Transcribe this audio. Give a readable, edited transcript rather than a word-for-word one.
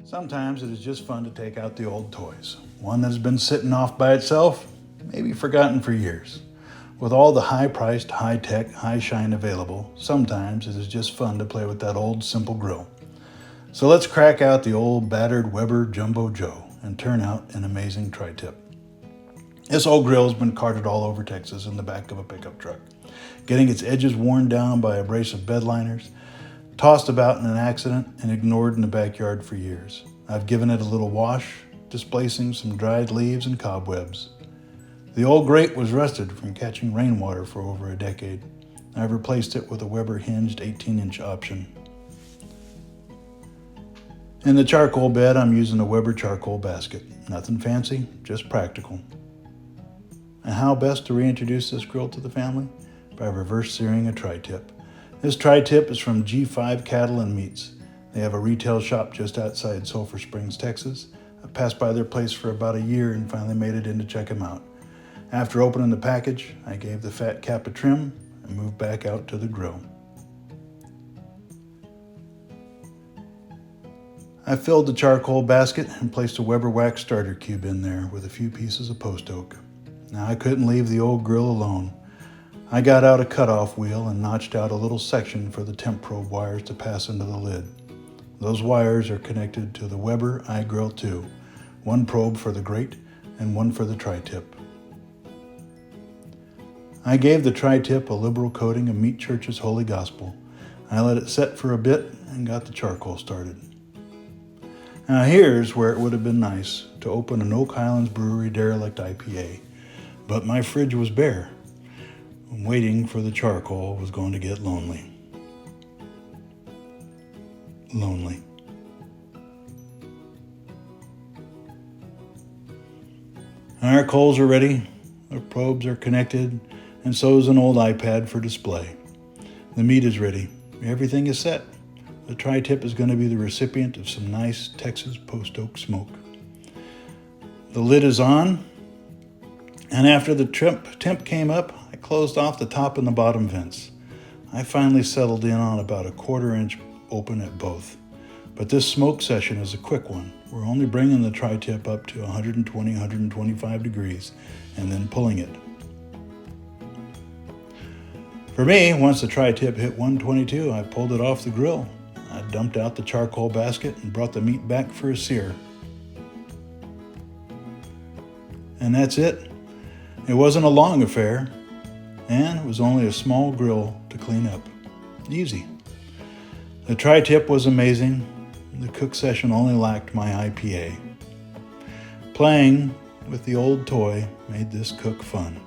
Sometimes it is just fun to take out the old toys. One that has been sitting off by itself, maybe forgotten for years. With all the high-priced, high-tech, high-shine available, sometimes it is just fun to play with that old simple grill. So let's crack out the old battered Weber Jumbo Joe and turn out an amazing tri-tip. This old grill has been carted all over Texas in the back of a pickup truck, getting its edges worn down by abrasive bed liners, tossed about in an accident, and ignored in the backyard for years. I've given it a little wash, displacing some dried leaves and cobwebs. The old grate was rusted from catching rainwater for over a decade. I've replaced it with a Weber hinged 18-inch option. In the charcoal bed, I'm using a Weber charcoal basket. Nothing fancy, just practical. And how best to reintroduce this grill to the family? By reverse searing a tri-tip. This tri-tip is from G5 Cattle and Meats. They have a retail shop just outside Sulphur Springs, Texas. I passed by their place for about a year and finally made it in to check them out. After opening the package, I gave the fat cap a trim and moved back out to the grill. I filled the charcoal basket and placed a Weber wax starter cube in there with a few pieces of post oak. Now I couldn't leave the old grill alone. I got out a cutoff wheel and notched out a little section for the temp probe wires to pass into the lid. Those wires are connected to the Weber iGrill 2, one probe for the grate and one for the tri-tip. I gave the tri-tip a liberal coating of Meat Church's Holy Gospel. I let it set for a bit and got the charcoal started. Now here's where it would have been nice to open an Oak Highlands Brewery derelict IPA, but my fridge was bare. Waiting for the charcoal was going to get lonely. Our coals are ready, the probes are connected, and so is an old iPad for display. The meat is ready. Everything is set. The tri-tip is going to be the recipient of some nice Texas post oak smoke. The lid is on, and after the temp came up, I closed off the top and the bottom vents. I finally settled in on about a 1/4 inch open at both. But this smoke session is a quick one. We're only bringing the tri-tip up to 120, 125 degrees and then pulling it. For me, once the tri-tip hit 122, I pulled it off the grill. I dumped out the charcoal basket and brought the meat back for a sear. And that's it. It wasn't a long affair, and it was only a small grill to clean up. Easy. The tri-tip was amazing. The cook session only lacked my IPA. Playing with the old toy made this cook fun.